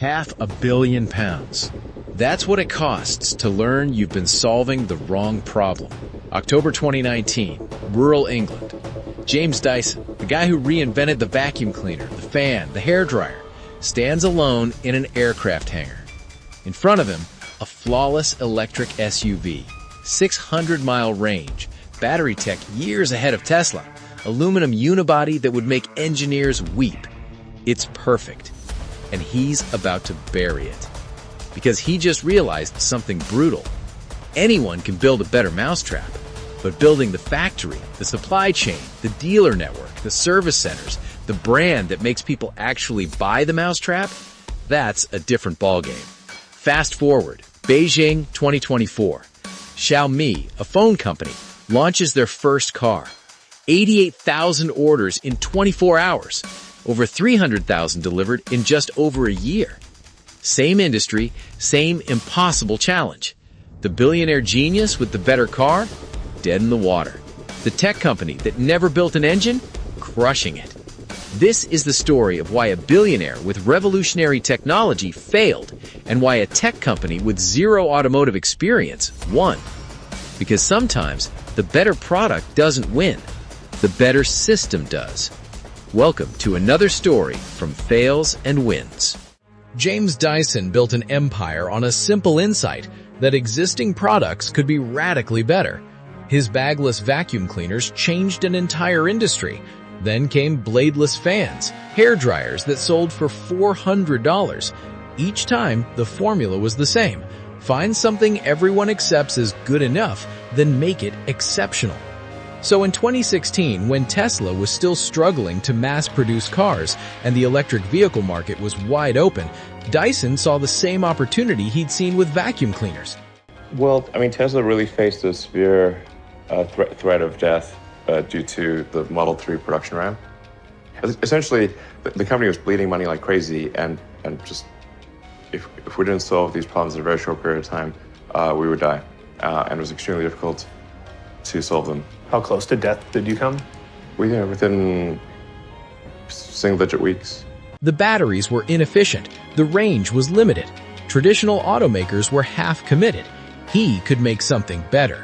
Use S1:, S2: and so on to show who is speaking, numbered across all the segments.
S1: 500 million pounds. That's what it costs to learn you've been solving the wrong problem. October 2019, rural England. James Dyson, the guy who reinvented the vacuum cleaner, the fan, the hairdryer, stands alone in an aircraft hangar. In front of him, a flawless electric SUV, 600-mile range, battery tech years ahead of Tesla, aluminum unibody that would make engineers weep. It's perfect, and he's about to bury it. Because he just realized something brutal. Anyone can build a better mousetrap, but building the factory, the supply chain, the dealer network, the service centers, the brand that makes people actually buy the mousetrap, that's a different ballgame. Fast forward, Beijing 2024. Xiaomi, a phone company, launches their first car. 88,000 orders in 24 hours. Over 300,000 delivered in just over a year. Same industry, same impossible challenge. The billionaire genius with the better car? Dead in the water. The tech company that never built an engine? Crushing it. This is the story of why a billionaire with revolutionary technology failed and why a tech company with zero automotive experience won. Because sometimes the better product doesn't win. The better system does. Welcome to another story from Fails and Wins. James Dyson built an empire on a simple insight that existing products could be radically better. His bagless vacuum cleaners changed an entire industry. Then came bladeless fans, hair dryers that sold for $400. Each time, the formula was the same. Find something everyone accepts as good enough, then make it exceptional. So in 2016, when Tesla was still struggling to mass-produce cars and the electric vehicle market was wide open, Dyson saw the same opportunity he'd seen with vacuum cleaners.
S2: Well, Tesla really faced a severe threat of death due to the Model 3 production ramp. Essentially, the company was bleeding money like crazy, and just if we didn't solve these problems in a very short period of time, we would die. And it was extremely difficult to solve them.
S3: How close to death did you come?
S2: Within single-digit weeks.
S1: The batteries were inefficient. The range was limited. Traditional automakers were half committed. He could make something better.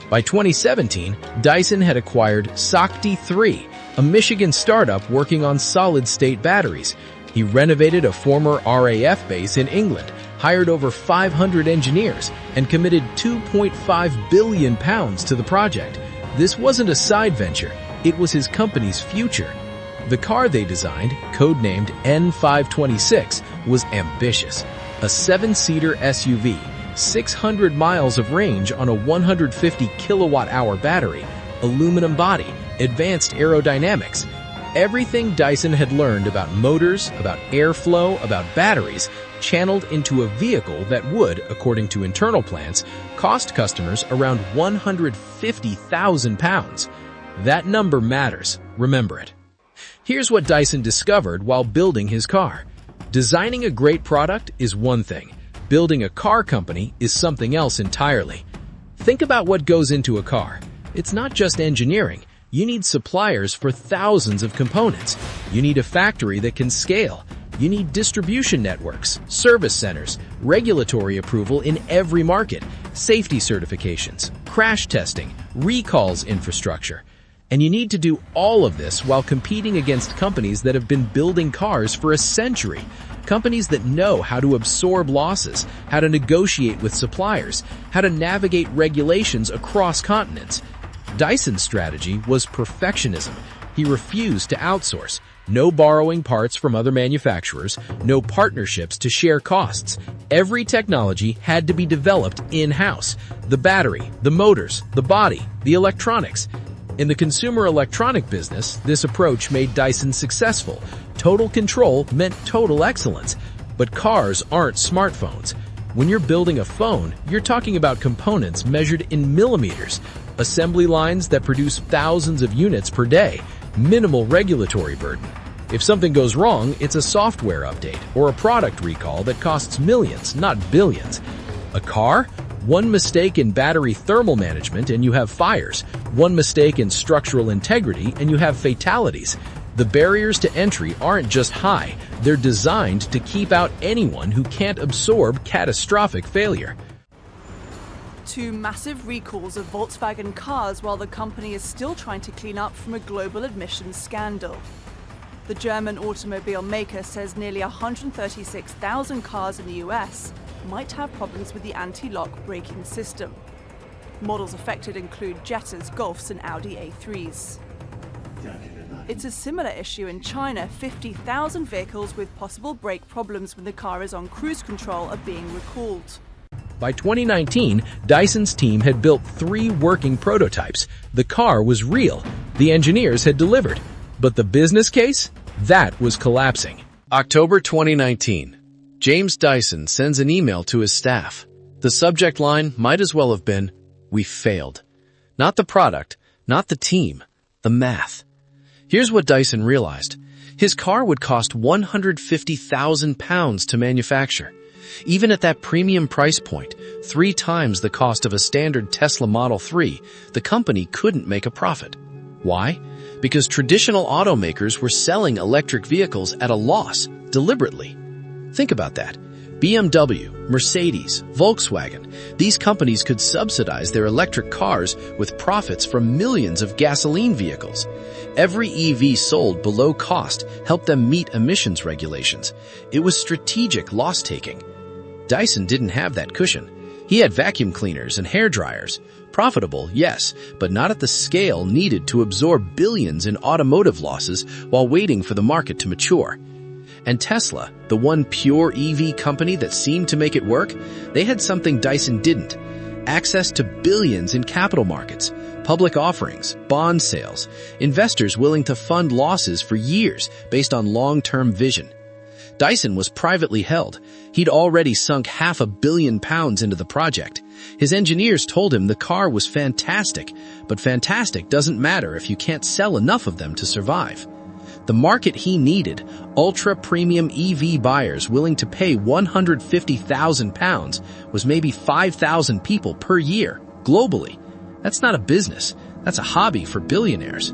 S1: By 2017, Dyson had acquired Sakti 3, a Michigan startup working on solid-state batteries. He renovated a former RAF base in England, hired over 500 engineers, and committed £2.5 billion to the project. This wasn't a side venture, it was his company's future. The car they designed, codenamed N526, was ambitious. A 7-seater SUV, 600 miles of range on a 150 kilowatt-hour battery, aluminum body, advanced aerodynamics. Everything Dyson had learned about motors, about airflow, about batteries, channeled into a vehicle that would, according to internal plans, cost customers around £150,000. That number matters. Remember it. Here's what Dyson discovered while building his car. Designing a great product is one thing. Building a car company is something else entirely. Think about what goes into a car. It's not just engineering. You need suppliers for thousands of components. You need a factory that can scale. You need distribution networks, service centers, regulatory approval in every market, safety certifications, crash testing, recalls infrastructure. And you need to do all of this while competing against companies that have been building cars for a century. Companies that know how to absorb losses, how to negotiate with suppliers, how to navigate regulations across continents. Dyson's strategy was perfectionism. He refused to outsource. No borrowing parts from other manufacturers, no partnerships to share costs. Every technology had to be developed in-house. The battery, the motors, the body, the electronics. In the consumer electronic business, this approach made Dyson successful. Total control meant total excellence. But cars aren't smartphones. When you're building a phone, you're talking about components measured in millimeters, assembly lines that produce thousands of units per day, minimal regulatory burden. If something goes wrong, it's a software update or a product recall that costs millions, not billions. A car? One mistake in battery thermal management and you have fires. One mistake in structural integrity and you have fatalities. The barriers to entry aren't just high, they're designed to keep out anyone who can't absorb catastrophic failure.
S4: Two massive recalls of Volkswagen cars while the company is still trying to clean up from a global emissions scandal. The German automobile maker says nearly 136,000 cars in the US might have problems with the anti-lock braking system. Models affected include Jettas, Golfs and Audi A3s. It's a similar issue in China. 50,000 vehicles with possible brake problems when the car is on cruise control are being recalled.
S1: By 2019, Dyson's team had built 3 working prototypes. The car was real. The engineers had delivered. But the business case? That was collapsing. October 2019. James Dyson sends an email to his staff. The subject line might as well have been, "We failed." Not the product, not the team, the math. Here's what Dyson realized. His car would cost £150,000 to manufacture. Even at that premium price point, 3 times the cost of a standard Tesla Model 3, the company couldn't make a profit. Why? Because traditional automakers were selling electric vehicles at a loss, deliberately. Think about that. BMW, Mercedes, Volkswagen, these companies could subsidize their electric cars with profits from millions of gasoline vehicles. Every EV sold below cost helped them meet emissions regulations. It was strategic loss-taking. Dyson didn't have that cushion. He had vacuum cleaners and hair dryers. Profitable, yes, but not at the scale needed to absorb billions in automotive losses while waiting for the market to mature. And Tesla, the one pure EV company that seemed to make it work, they had something Dyson didn't. Access to billions in capital markets, public offerings, bond sales, investors willing to fund losses for years based on long-term vision. Dyson was privately held. He'd already sunk £500 million into the project. His engineers told him the car was fantastic, but fantastic doesn't matter if you can't sell enough of them to survive. The market he needed, ultra-premium EV buyers willing to pay £150,000, was maybe 5,000 people per year, globally. That's not a business. That's a hobby for billionaires.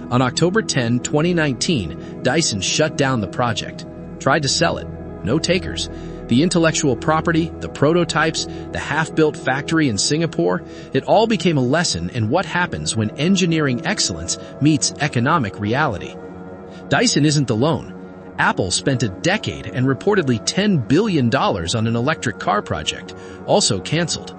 S1: On October 10, 2019, Dyson shut down the project. Tried to sell it. No takers. The intellectual property, the prototypes, the half-built factory in Singapore, it all became a lesson in what happens when engineering excellence meets economic reality. Dyson isn't alone. Apple spent a decade and reportedly $10 billion on an electric car project, also canceled.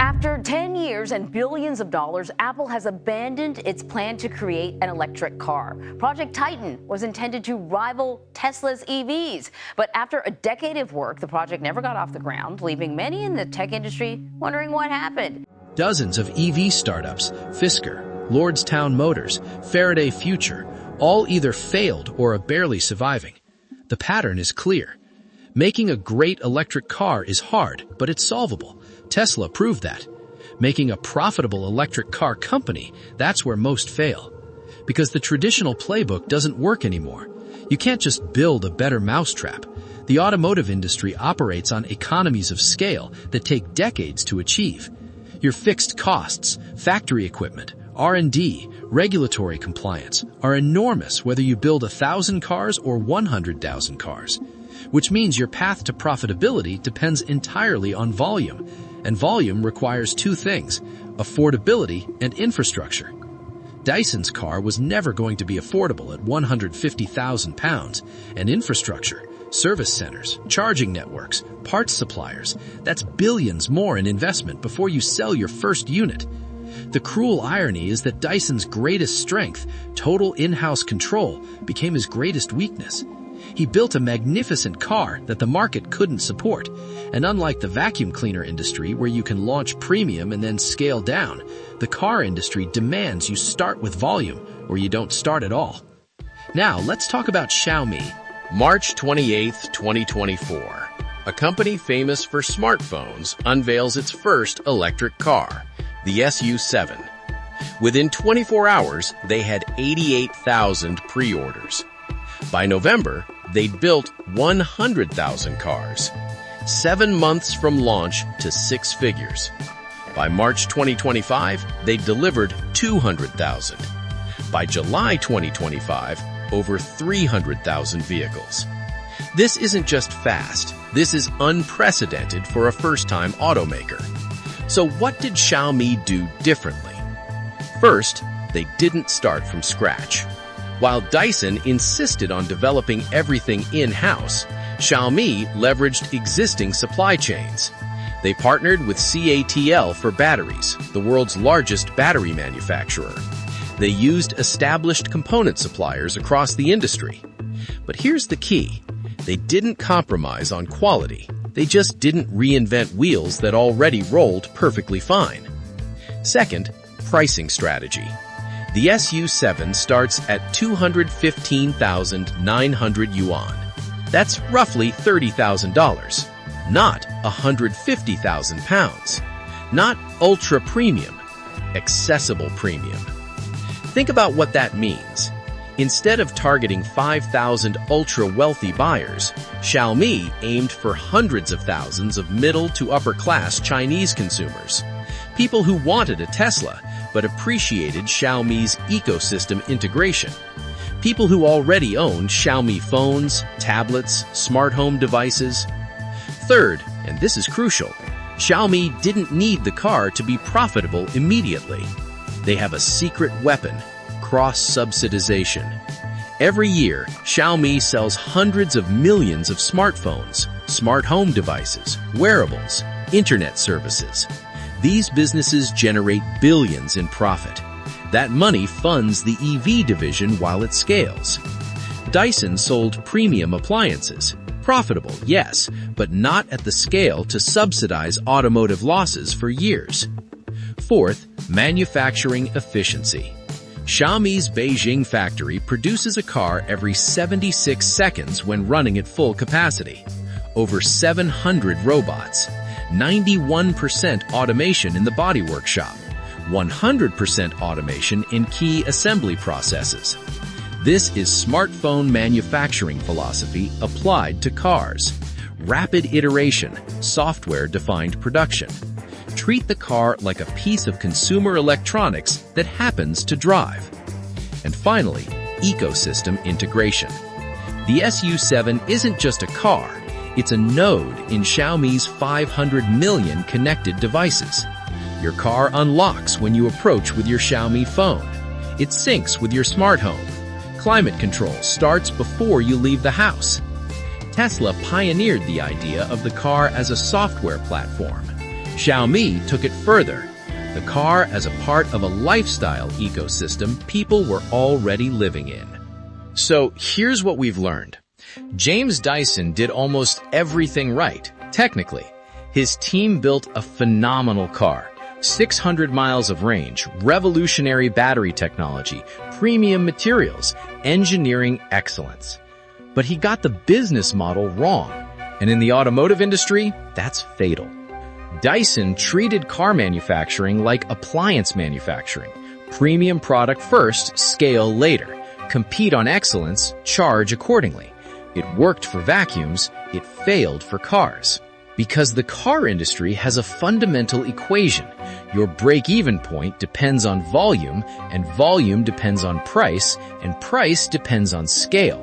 S5: After 10 years and billions of dollars, Apple has abandoned its plan to create an electric car. Project Titan was intended to rival Tesla's EVs. But after a decade of work, the project never got off the ground, leaving many in the tech industry wondering what happened.
S1: Dozens of EV startups, Fisker, Lordstown Motors, Faraday Future, all either failed or are barely surviving. The pattern is clear. Making a great electric car is hard, but it's solvable. Tesla proved that. Making a profitable electric car company, that's where most fail. Because the traditional playbook doesn't work anymore. You can't just build a better mousetrap. The automotive industry operates on economies of scale that take decades to achieve. Your fixed costs, factory equipment, R&D, regulatory compliance are enormous whether you build 1,000 cars or 100,000 cars. Which means your path to profitability depends entirely on volume. And volume requires 2 things, affordability and infrastructure. Dyson's car was never going to be affordable at £150,000, and infrastructure, service centers, charging networks, parts suppliers, that's billions more in investment before you sell your first unit. The cruel irony is that Dyson's greatest strength, total in-house control, became his greatest weakness. He built a magnificent car that the market couldn't support, and unlike the vacuum cleaner industry where you can launch premium and then scale down, the car industry demands you start with volume or you don't start at all. Now, let's talk about Xiaomi. March 28, 2024. A company famous for smartphones unveils its first electric car, the SU7. Within 24 hours, they had 88,000 pre-orders. By November, they'd built 100,000 cars. 7 months from launch to 6 figures. By March 2025, they delivered 200,000. By July 2025,
S6: over 300,000 vehicles. This isn't just fast, this is unprecedented for a first-time automaker. So what did Xiaomi do differently? First, they didn't start from scratch. While Dyson insisted on developing everything in-house, Xiaomi leveraged existing supply chains. They partnered with CATL for batteries, the world's largest battery manufacturer. They used established component suppliers across the industry. But here's the key. They didn't compromise on quality. They just didn't reinvent wheels that already rolled perfectly fine. Second, pricing strategy. The SU7 starts at 215,900 yuan. That's roughly $30,000, not 150,000 pounds. Not ultra-premium, accessible premium. Think about what that means. Instead of targeting 5,000 ultra-wealthy buyers, Xiaomi aimed for hundreds of thousands of middle to upper-class Chinese consumers. People who wanted a Tesla, but appreciated Xiaomi's ecosystem integration. People who already owned Xiaomi phones, tablets, smart home devices. Third, and this is crucial, Xiaomi didn't need the car to be profitable immediately. They have a secret weapon, cross-subsidization. Every year, Xiaomi sells hundreds of millions of smartphones, smart home devices, wearables, internet services. These businesses generate billions in profit. That money funds the EV division while it scales. Dyson sold premium appliances. Profitable, yes, but not at the scale to subsidize automotive losses for years. Fourth, manufacturing efficiency. Xiaomi's Beijing factory produces a car every 76 seconds when running at full capacity. Over 700 robots. 91% automation in the body workshop, 100% automation in key assembly processes. This is smartphone manufacturing philosophy applied to cars. Rapid iteration, software-defined production. Treat the car like a piece of consumer electronics that happens to drive. And finally, ecosystem integration. The SU7 isn't just a car. It's a node in Xiaomi's 500 million connected devices. Your car unlocks when you approach with your Xiaomi phone. It syncs with your smart home. Climate control starts before you leave the house. Tesla pioneered the idea of the car as a software platform. Xiaomi took it further. The car as a part of a lifestyle ecosystem people were already living in.
S1: So here's what we've learned. James Dyson did almost everything right, technically. His team built a phenomenal car. 600 miles of range, revolutionary battery technology, premium materials, engineering excellence. But he got the business model wrong. And in the automotive industry, that's fatal. Dyson treated car manufacturing like appliance manufacturing. Premium product first, scale later. Compete on excellence, charge accordingly. It worked for vacuums, it failed for cars. Because the car industry has a fundamental equation. Your break-even point depends on volume, and volume depends on price, and price depends on scale.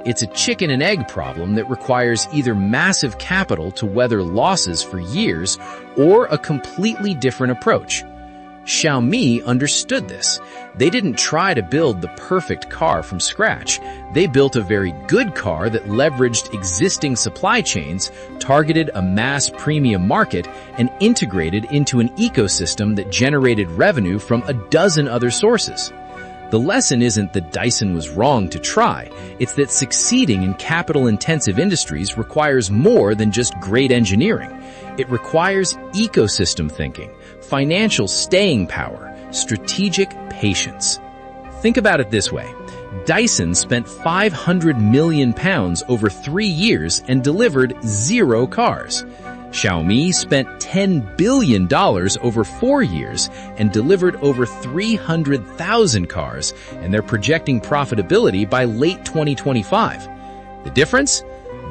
S1: It's a chicken and egg problem that requires either massive capital to weather losses for years or a completely different approach. Xiaomi understood this. They didn't try to build the perfect car from scratch. They built a very good car that leveraged existing supply chains, targeted a mass premium market, and integrated into an ecosystem that generated revenue from a dozen other sources. The lesson isn't that Dyson was wrong to try. It's that succeeding in capital-intensive industries requires more than just great engineering. It requires ecosystem thinking, financial staying power, strategic patience. Think about it this way. Dyson spent £500 million over 3 years and delivered 0 cars. Xiaomi spent $10 billion over 4 years and delivered over 300,000 cars, and they're projecting profitability by late 2025. The difference?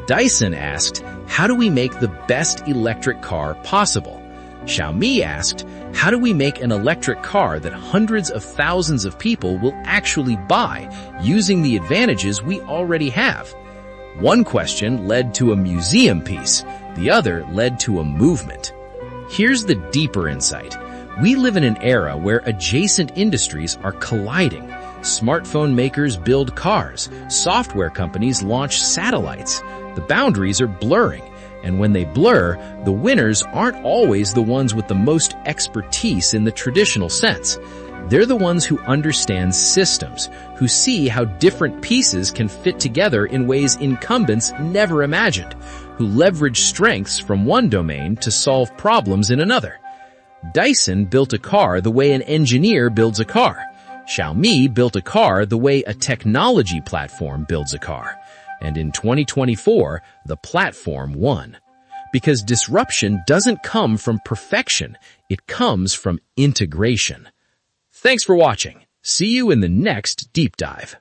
S1: Dyson asked, how do we make the best electric car possible? Xiaomi asked,
S6: How do we make an electric car that hundreds of thousands of people will actually buy using the advantages we already have? One question led to a museum piece, the other led to a movement. Here's the deeper insight. We live in an era where adjacent industries are colliding. Smartphone makers build cars, software companies launch satellites. The boundaries are blurring, and when they blur, the winners aren't always the ones with the most expertise in the traditional sense. They're the ones who understand systems, who see how different pieces can fit together in ways incumbents never imagined, who leverage strengths from one domain to solve problems in another. Dyson built a car the way an engineer builds a car. Xiaomi built a car the way a technology platform builds a car. And in 2024, the platform won. Because disruption doesn't come from perfection, it comes from integration. Thanks for watching. See you in the next deep dive.